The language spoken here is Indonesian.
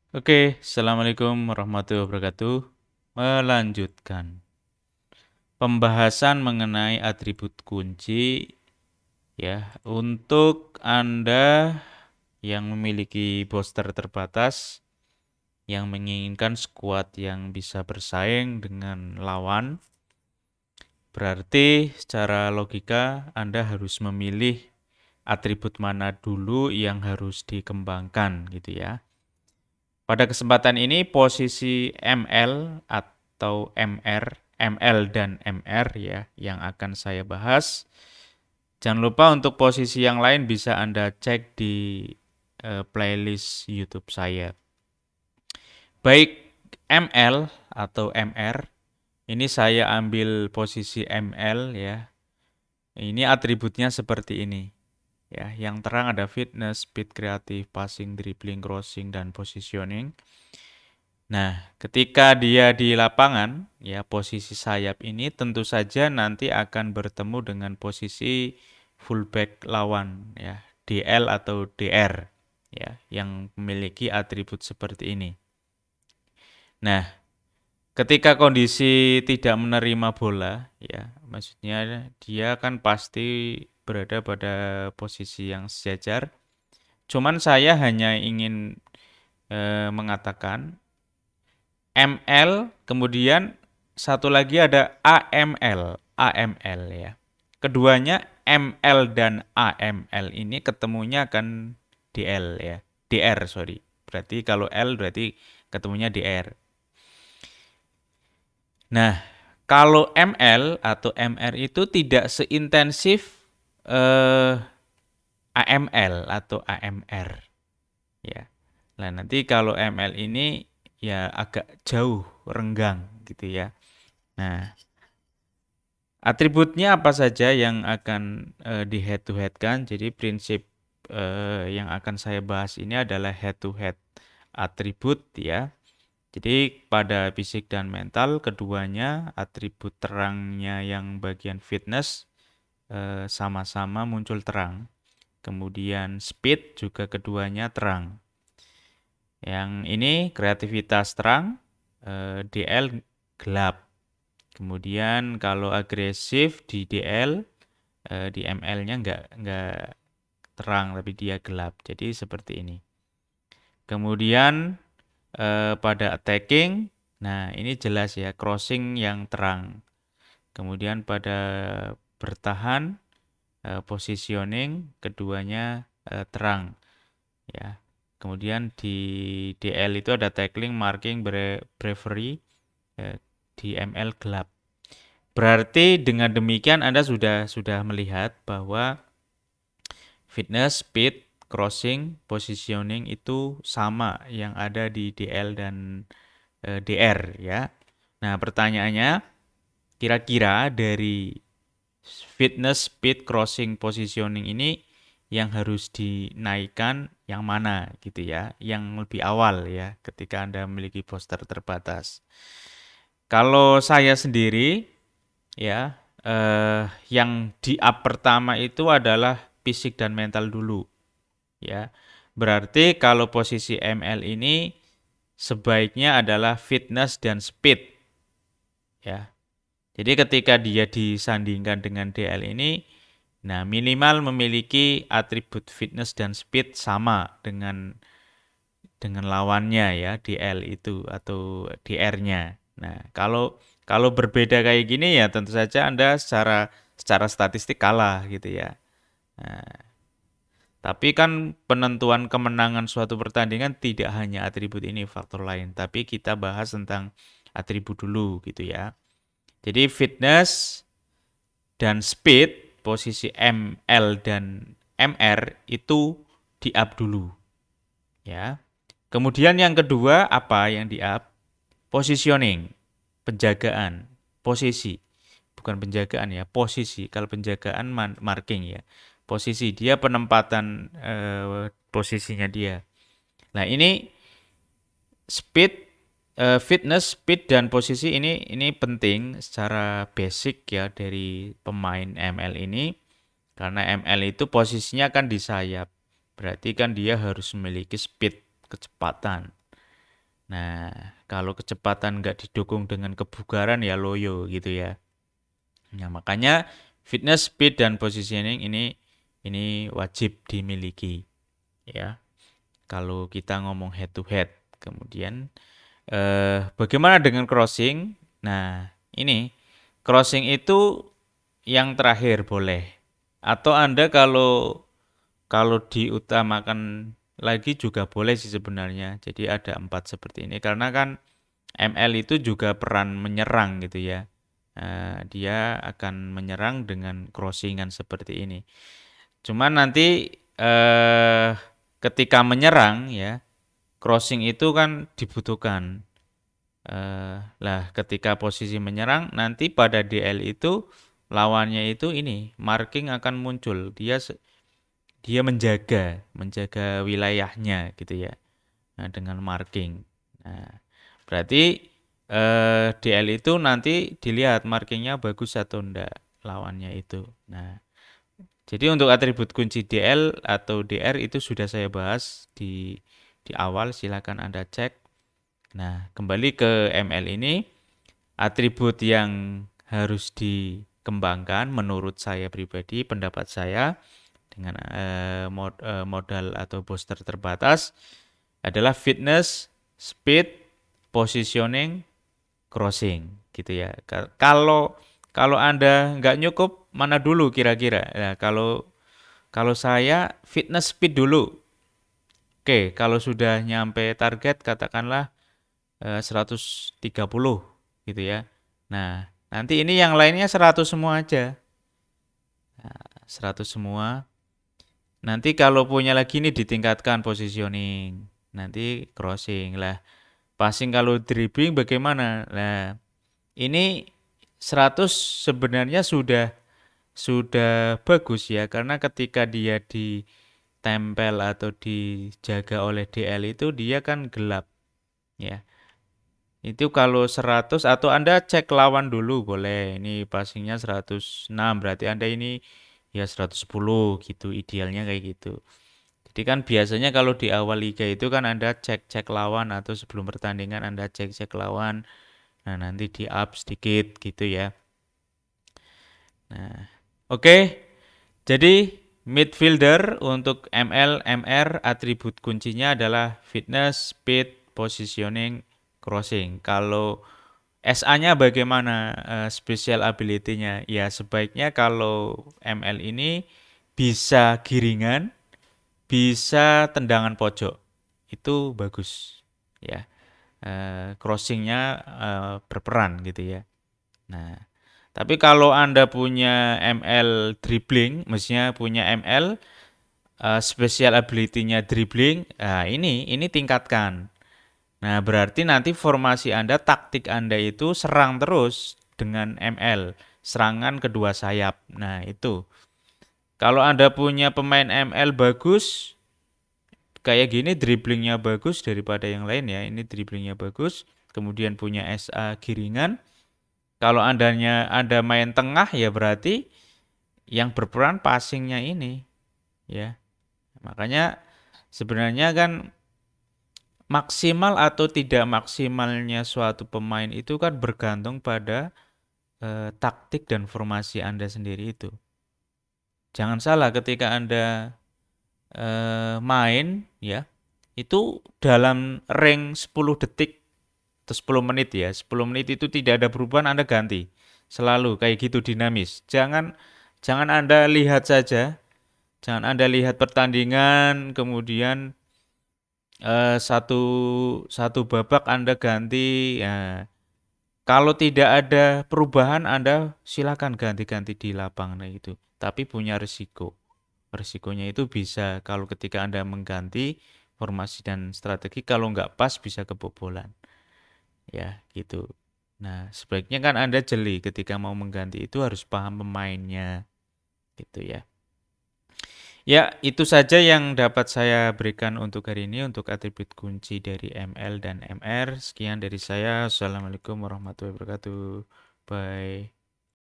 Oke, Assalamualaikum warahmatullahi wabarakatuh. Melanjutkan pembahasan mengenai atribut kunci ya, untuk Anda yang memiliki booster terbatas yang menginginkan skuad yang bisa bersaing dengan lawan, berarti secara logika Anda harus memilih atribut mana dulu yang harus dikembangkan gitu ya. Pada kesempatan ini posisi ML atau ML dan MR ya yang akan saya bahas. Jangan lupa untuk posisi yang lain bisa Anda cek di playlist YouTube saya. Baik ML atau MR, ini saya ambil posisi ML ya. Ini atributnya seperti ini. Ya, yang terang ada fitness, speed, kreatif, passing, dribbling, crossing, dan positioning. Nah, ketika dia di lapangan, ya posisi sayap ini tentu saja nanti akan bertemu dengan posisi fullback lawan, ya DL atau DR, ya yang memiliki atribut seperti ini. Nah, ketika kondisi tidak menerima bola, ya maksudnya dia kan pasti berada pada posisi yang sejajar. Cuman saya hanya ingin mengatakan ML, kemudian satu lagi ada AML, AML ya. Keduanya ML dan AML ini ketemunya akan DL ya. DR, sorry. Berarti kalau L berarti ketemunya DR. Nah, kalau ML atau MR itu tidak seintensif AML atau AMR ya. Nah, nanti kalau ML ini ya agak jauh renggang gitu ya. Nah, atributnya apa saja yang akan di head to head kan? Jadi prinsip yang akan saya bahas ini adalah head to head atribut ya. Jadi pada fisik dan mental keduanya atribut terangnya yang bagian fitness sama-sama muncul terang. Kemudian speed juga keduanya terang. Yang ini kreativitas terang, DL gelap. Kemudian kalau agresif di DL, di ML-nya nggak terang tapi dia gelap. Jadi seperti ini. Kemudian pada attacking, nah ini jelas ya crossing yang terang. Kemudian pada bertahan, positioning keduanya terang ya. Kemudian di DL itu ada tackling, marking, bravery, di ML gelap. Berarti dengan demikian Anda sudah melihat bahwa fitness, speed, crossing, positioning itu sama yang ada di DL dan DR ya. Nah, pertanyaannya kira-kira dari fitness, speed, crossing, positioning ini yang harus dinaikkan yang mana gitu ya, yang lebih awal ya ketika Anda memiliki poster terbatas. Kalau saya sendiri ya, yang di up pertama itu adalah fisik dan mental dulu, ya. Berarti kalau posisi ML ini sebaiknya adalah fitness dan speed, ya. Jadi ketika dia disandingkan dengan DL ini, nah minimal memiliki atribut fitness dan speed sama dengan lawannya ya, DL itu atau DR-nya. Nah, kalau berbeda kayak gini ya tentu saja Anda secara statistik kalah gitu ya. Nah, tapi kan penentuan kemenangan suatu pertandingan tidak hanya atribut ini, faktor lain. Tapi kita bahas tentang atribut dulu gitu ya. Jadi fitness dan speed, posisi ML dan MR itu di-up dulu ya. Kemudian yang kedua apa yang di-up? Positioning, penjagaan, posisi. Bukan penjagaan ya, posisi. Kalau penjagaan marking ya. Posisi dia penempatan posisinya dia. Nah, ini speed, fitness, speed dan posisi ini penting secara basic ya dari pemain ML ini karena ML itu posisinya kan di sayap. Berarti kan dia harus memiliki speed, kecepatan. Nah, kalau kecepatan nggak didukung dengan kebugaran ya loyo gitu ya. Nah, makanya fitness, speed, dan positioning ini wajib dimiliki ya. Kalau kita ngomong head to head, kemudian bagaimana dengan crossing? Nah, ini crossing itu yang terakhir boleh. Atau Anda kalau kalau diutamakan lagi juga boleh sih sebenarnya. Jadi ada 4 seperti ini karena kan ML itu juga peran menyerang gitu ya. Dia akan menyerang dengan crossingan seperti ini. Cuman nanti ketika menyerang ya, crossing itu kan dibutuhkan. Lah ketika posisi menyerang nanti pada DL itu lawannya itu ini marking akan muncul. Dia menjaga wilayahnya gitu ya. Nah, dengan marking. Nah, berarti DL itu nanti dilihat markingnya bagus atau enggak lawannya itu. Nah, jadi untuk atribut kunci DL atau DR itu sudah saya bahas di awal, silakan Anda cek. Nah, kembali ke ML ini, atribut yang harus dikembangkan menurut saya pribadi, pendapat saya dengan modal atau booster terbatas adalah fitness, speed, positioning, crossing gitu ya. Kalau kalau Anda nggak nyukup, mana dulu kira-kira? Nah, kalau saya fitness speed dulu. Oke, kalau sudah nyampe target katakanlah 130 gitu ya. Nah, nanti ini yang lainnya 100 semua aja. Nah, 100 semua. Nanti kalau punya lagi nih ditingkatkan positioning. Nanti crossing lah. Passing kalau dribbling bagaimana? Nah, ini 100 sebenarnya sudah bagus ya karena ketika dia ditempel atau dijaga oleh DL itu dia kan gelap ya. Itu kalau 100 atau Anda cek lawan dulu boleh. Ini passingnya 106 berarti Anda ini ya 110 gitu idealnya kayak gitu. Jadi kan biasanya kalau di awal liga itu kan Anda cek-cek lawan atau sebelum pertandingan Anda cek-cek lawan. Nah, nanti di up sedikit gitu ya. Nah, oke. Jadi midfielder untuk ML, MR atribut kuncinya adalah fitness, speed, positioning, crossing. Kalau SA-nya bagaimana special ability-nya? Ya sebaiknya kalau ML ini bisa giringan, bisa tendangan pojok. Itu bagus ya. Crossingnya berperan gitu ya. Nah, tapi kalau Anda punya ML dribbling, maksudnya punya ML special ability-nya dribbling, nah ini tingkatkan. Nah, berarti nanti formasi Anda, taktik Anda itu serang terus dengan ML, serangan kedua sayap. Nah, itu. Kalau Anda punya pemain ML bagus, kayak gini dribblingnya bagus daripada yang lain ya. Ini dribblingnya bagus, kemudian punya SA giringan. Kalau Anda main tengah ya berarti yang berperan passingnya ini ya. Makanya sebenarnya kan maksimal atau tidak maksimalnya suatu pemain itu kan bergantung pada taktik dan formasi Anda sendiri itu. Jangan salah ketika Anda main ya, itu dalam ring 10 detik atau 10 menit ya. 10 menit itu tidak ada perubahan Anda ganti. Selalu kayak gitu dinamis. Jangan jangan Anda lihat saja, jangan Anda lihat pertandingan kemudian satu satu babak Anda ganti ya. Kalau tidak ada perubahan Anda silakan ganti-ganti di lapangan itu. Tapi punya risiko. Risikonya itu bisa kalau ketika Anda mengganti formasi dan strategi kalau nggak pas bisa kebobolan. Ya, gitu. Nah, sebaiknya kan Anda jeli ketika mau mengganti itu harus paham pemainnya. Gitu ya. Ya, itu saja yang dapat saya berikan untuk hari ini untuk atribut kunci dari ML dan MR. Sekian dari saya. Assalamualaikum warahmatullahi wabarakatuh. Bye.